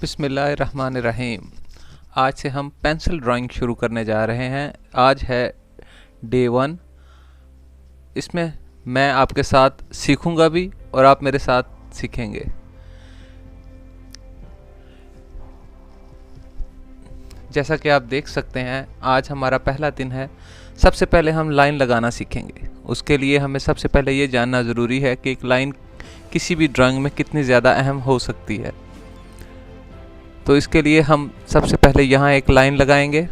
बिस्मिल्लाहिर्रहमानिर्रहीम। आज से हम पेंसिल ड्राइंग शुरू करने जा रहे हैं। आज है डे 1। इसमें मैं आपके साथ सीखूंगा भी और आप मेरे साथ सीखेंगे। जैसा कि आप देख सकते हैं, आज हमारा पहला दिन है। सबसे पहले हम लाइन लगाना सीखेंगे। उसके लिए हमें सबसे पहले ये जानना ज़रूरी है कि एक लाइन किसी भी ड्राइंग में कितनी ज़्यादा अहम हो सकती है। तो इसके लिए हम सबसे पहले यहाँ एक लाइन लगाएंगे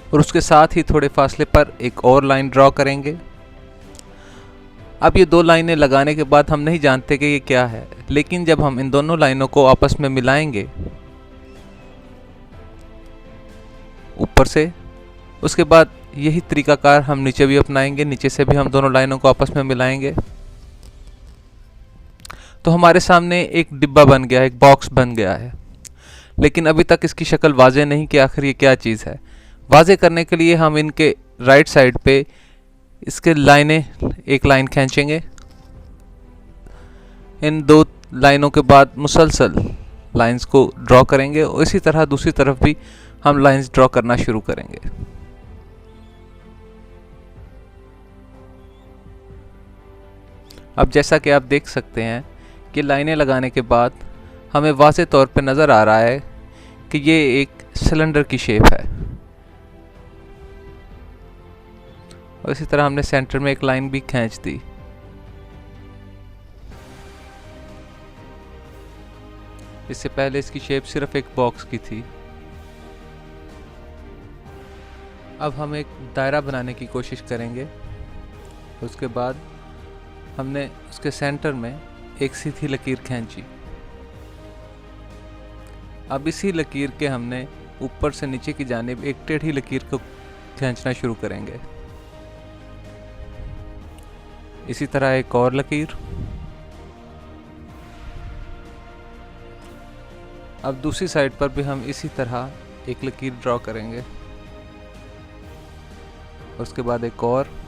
और उसके साथ ही थोड़े फासले पर एक और लाइन ड्रॉ करेंगे। अब ये दो लाइनें लगाने के बाद हम नहीं जानते कि ये क्या है, लेकिन जब हम इन दोनों लाइनों को आपस में मिलाएंगे ऊपर से, उसके बाद यही तरीकाकार हम नीचे भी अपनाएंगे। नीचे से भी हम दोनों लाइनों को आपस में मिलाएंगे तो हमारे सामने एक डिब्बा बन गया, एक बॉक्स बन गया है। लेकिन अभी तक इसकी शक्ल वाज़े नहीं कि आखिर ये क्या चीज़ है। वाज़े करने के लिए हम इनके राइट साइड पे इसके लाइनें, एक लाइन खींचेंगे। इन दो लाइनों के बाद मुसलसल लाइंस को ड्रॉ करेंगे और इसी तरह दूसरी तरफ भी हम लाइंस ड्रॉ करना शुरू करेंगे। अब जैसा कि आप देख सकते हैं कि लाइनें लगाने के बाद हमें वाज़े तौर पे नज़र आ रहा है कि ये एक सिलेंडर की शेप है। और इसी तरह हमने सेंटर में एक लाइन भी खींच दी। इससे पहले इसकी शेप सिर्फ एक बॉक्स की थी। अब हम एक दायरा बनाने की कोशिश करेंगे। उसके बाद हमने उसके सेंटर में एक सीधी लकीर खींची। अब इसी लकीर के हमने ऊपर से नीचे की जानिब एक टेढ़ी लकीर को खींचना शुरू करेंगे। इसी तरह एक और लकीर। अब दूसरी साइड पर भी हम इसी तरह एक लकीर ड्रॉ करेंगे। उसके बाद एक और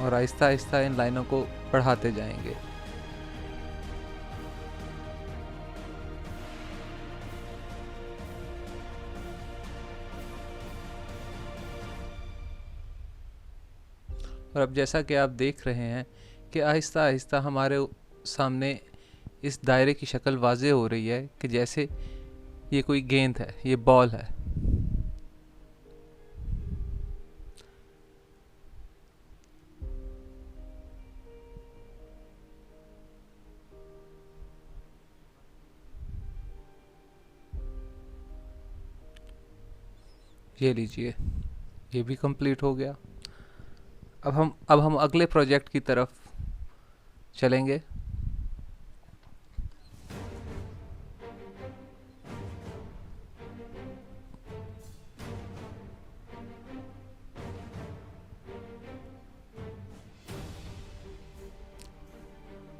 आहिस्ता आहिस्ता इन लाइनों को बढ़ाते जाएंगे। और अब जैसा कि आप देख रहे हैं कि आहिस्ता आहिस्ता हमारे सामने इस दायरे की शक्ल वाज़े हो रही है कि जैसे ये कोई गेंद है, ये बॉल है। ये लीजिए, ये भी कंप्लीट हो गया। अब हम अगले प्रोजेक्ट की तरफ चलेंगे।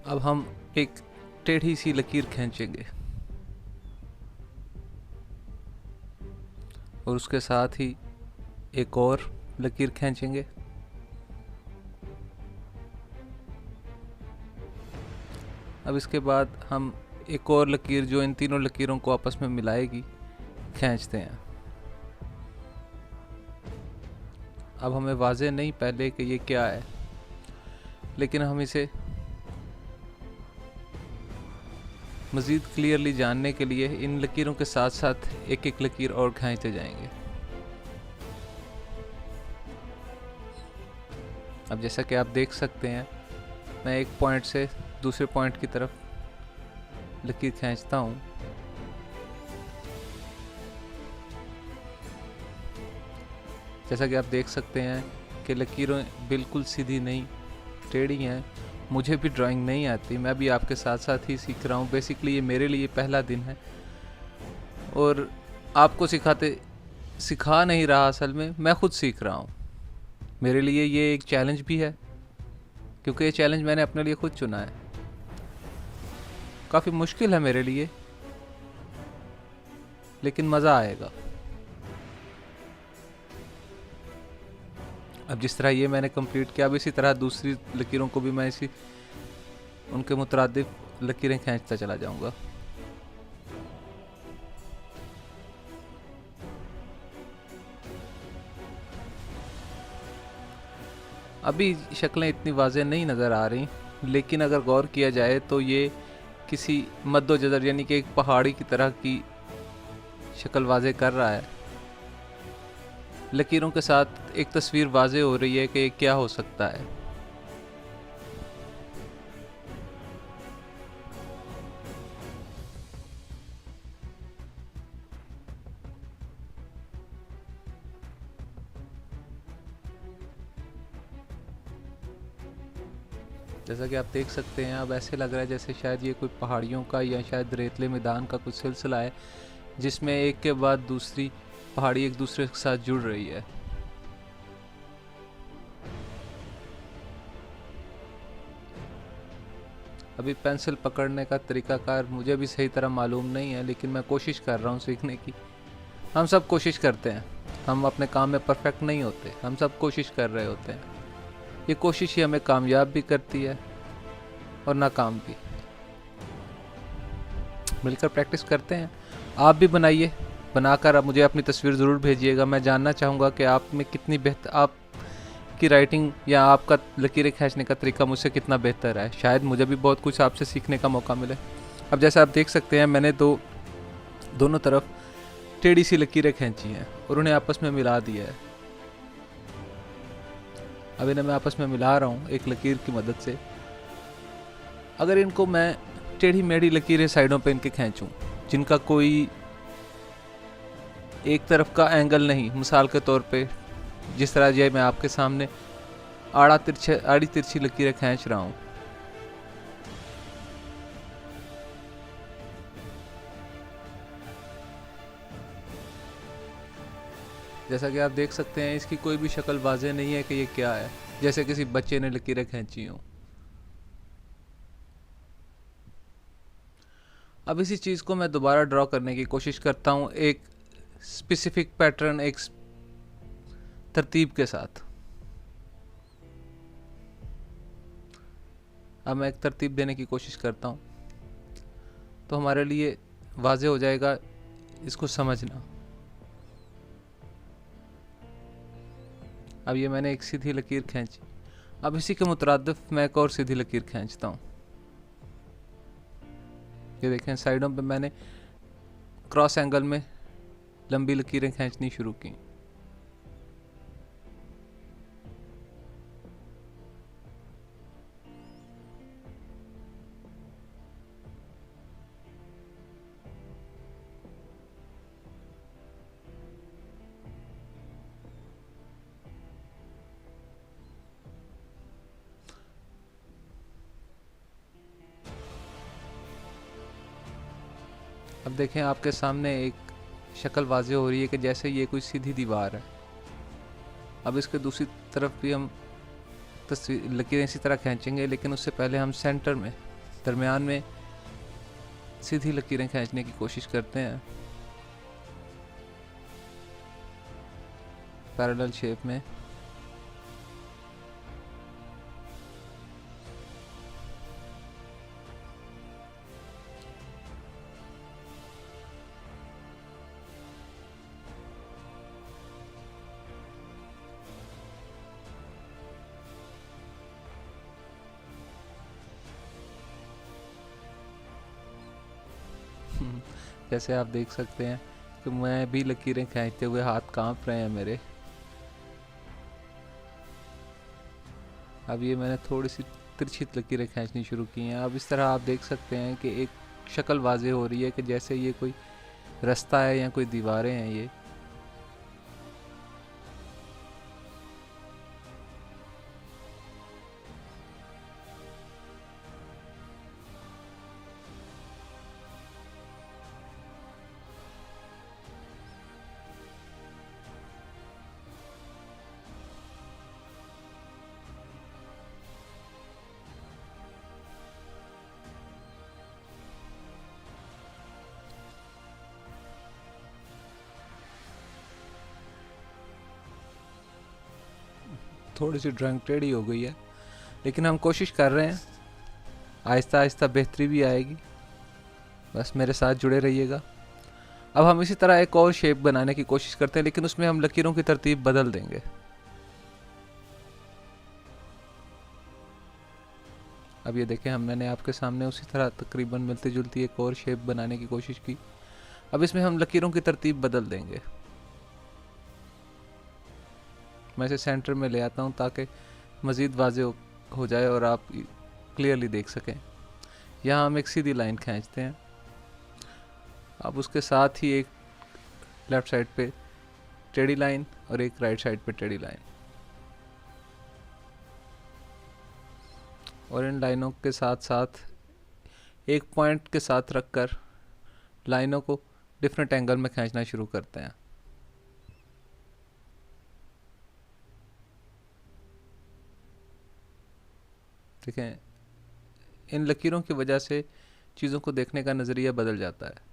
अब हम एक टेढ़ी सी लकीर खींचेंगे और उसके साथ ही एक और लकीर खींचेंगे। अब इसके बाद हम एक और लकीर जो इन तीनों लकीरों को आपस में मिलाएगी खींचते हैं। अब हमें वाज़े नहीं पहले कि ये क्या है, लेकिन हम इसे मज़ीद क्लियरली जानने के लिए इन लकीरों के साथ साथ एक एक लकीर और खींचते जाएंगे। अब जैसा कि आप देख सकते हैं, मैं एक पॉइंट से दूसरे पॉइंट की तरफ लकीर खींचता हूँ। जैसा कि आप देख सकते हैं कि लकीरें बिल्कुल सीधी नहीं, टेढ़ी हैं। मुझे भी ड्राइंग नहीं आती, मैं भी आपके साथ साथ ही सीख रहा हूँ। बेसिकली ये मेरे लिए पहला दिन है और आपको सिखा नहीं रहा, असल में मैं खुद सीख रहा हूँ। मेरे लिए ये एक चैलेंज भी है, क्योंकि ये चैलेंज मैंने अपने लिए खुद चुना है। काफ़ी मुश्किल है मेरे लिए, लेकिन मज़ा आएगा। अब जिस तरह ये मैंने कंप्लीट किया, अब इसी तरह दूसरी लकीरों को भी मैं इसी उनके मुतरादिफ लकीरें खींचता चला जाऊंगा। अभी शक्लें इतनी वाज़ेह नहीं नज़र आ रही, लेकिन अगर गौर किया जाए तो ये किसी मद्दोजज़र यानी कि एक पहाड़ी की तरह की शक्ल वाज़ेह कर रहा है। लकीरों के साथ एक तस्वीर वाज़ेह हो रही है कि क्या हो सकता है। जैसा कि आप देख सकते हैं, अब ऐसे लग रहा है जैसे शायद ये कोई पहाड़ियों का या शायद रेतले मैदान का कुछ सिलसिला है, जिसमें एक के बाद दूसरी पहाड़ी एक दूसरे के साथ जुड़ रही है। अभी पेंसिल पकड़ने का तरीकाकार मुझे भी सही तरह मालूम नहीं है, लेकिन मैं कोशिश कर रहा हूँ सीखने की। हम सब कोशिश करते हैं, हम अपने काम में परफेक्ट नहीं होते, हम सब कोशिश कर रहे होते हैं। ये कोशिश ही हमें कामयाब भी करती है और नाकाम भी। मिलकर प्रैक्टिस करते हैं। आप भी बनाइए, बनाकर आप मुझे अपनी तस्वीर ज़रूर भेजिएगा। मैं जानना चाहूँगा कि आप में कितनी बेहतर, आपकी राइटिंग या आपका लकीरें खींचने का तरीका मुझसे कितना बेहतर है। शायद मुझे भी बहुत कुछ आपसे सीखने का मौका मिले। अब जैसा आप देख सकते हैं, मैंने दोनों तरफ टेढ़ी सी लकीरें खींची हैं और उन्हें आपस में मिला दिया है। अब इन्हें मैं आपस में मिला रहा हूँ एक लकीर की मदद से। अगर इनको मैं टेढ़ी मेढ़ी लकीरें साइडों पे इनके खींचूं, जिनका कोई एक तरफ का एंगल नहीं, मिसाल के तौर पे जिस तरह ये मैं आपके सामने आड़ी तिरछी लकीरें खींच रहा हूँ, जैसा कि आप देख सकते हैं, इसकी कोई भी शक्ल वाज़ेह नहीं है कि ये क्या है, जैसे किसी बच्चे ने लकीरें खींची हों। अब इसी चीज़ को मैं दोबारा ड्रॉ करने की कोशिश करता हूँ एक स्पेसिफिक पैटर्न, एक तरतीब के साथ। अब मैं एक तरतीब देने की कोशिश करता हूँ तो हमारे लिए वाज़ेह हो जाएगा इसको समझना। अब ये मैंने एक सीधी लकीर खींची। अब इसी के मुतरादिफ मैं एक और सीधी लकीर खींचता हूँ। ये देखें, साइडों पे मैंने क्रॉस एंगल में लंबी लकीरें खींचनी शुरू की। अब देखें, आपके सामने एक शक्ल वाज़ेह हो रही है कि जैसे ये कोई सीधी दीवार है। अब इसके दूसरी तरफ भी हम तस्वीर लकीरें इसी तरह खींचेंगे, लेकिन उससे पहले हम सेंटर में, दरमियान में सीधी लकीरें खींचने की कोशिश करते हैं, पैरेलल शेप में। जैसे आप देख सकते हैं कि मैं भी लकीरें खींचते हुए हाथ कांप रहे हैं मेरे। अब ये मैंने थोड़ी सी तिरछी लकीरें खींचनी शुरू की हैं। अब इस तरह आप देख सकते हैं कि एक शक्ल वाज़ेह हो रही है कि जैसे ये कोई रास्ता है या कोई दीवारें हैं। ये थोड़ी सी ड्राइंग टेढ़ी हो गई है, लेकिन हम कोशिश कर रहे हैं आहिस्ता आहिस्ता बेहतरी भी आएगी, बस मेरे साथ जुड़े रहिएगा। अब हम इसी तरह एक और शेप बनाने की कोशिश करते हैं, लेकिन उसमें हम लकीरों की तरतीब बदल देंगे। अब ये देखें, मैंने आपके सामने उसी तरह तकरीबन मिलती जुलती एक और शेप बनाने की कोशिश की। अब इसमें हम लकीरों की तरतीब बदल देंगे। मैं इसे सेंटर में ले आता हूँ ताकि मज़ीद वाज़ेह हो जाए और आप क्लियरली देख सकें। यहाँ हम एक सीधी लाइन खींचते हैं। अब उसके साथ ही एक लेफ़्ट साइड पे टेढ़ी लाइन और एक राइट साइड पे टेढ़ी लाइन, और इन लाइनों के साथ साथ एक पॉइंट के साथ रखकर लाइनों को डिफरेंट एंगल में खींचना शुरू करते हैं। देखें, इन लकीरों की वजह से चीज़ों को देखने का नज़रिया बदल जाता है।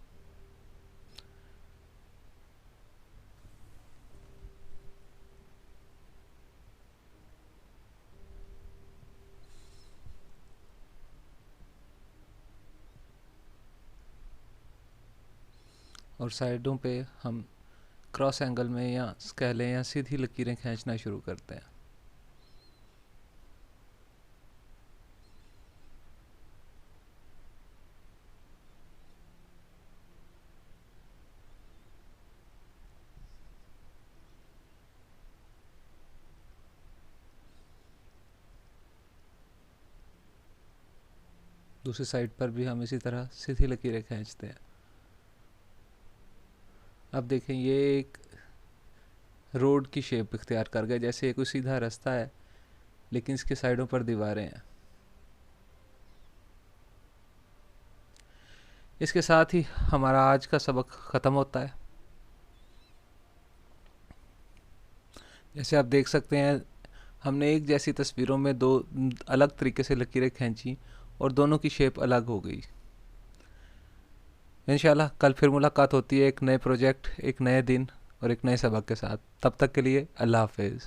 और साइडों पे हम क्रॉस एंगल में या स्केलें या सीधी लकीरें खींचना शुरू करते हैं। दूसरी साइड पर भी हम इसी तरह सीधी लकीरें खींचते हैं। अब देखें, ये एक रोड की शेप इख्तियार कर गया, जैसे कोई सीधा रास्ता है लेकिन इसके साइडों पर दीवारें हैं। इसके साथ ही हमारा आज का सबक ख़त्म होता है। जैसे आप देख सकते हैं, हमने एक जैसी तस्वीरों में दो अलग तरीके से लकीरें खींची और दोनों की शेप अलग हो गई। इंशाल्लाह कल फिर मुलाकात होती है एक नए प्रोजेक्ट, एक नए दिन और एक नए सबक के साथ। तब तक के लिए अल्लाह हाफिज़।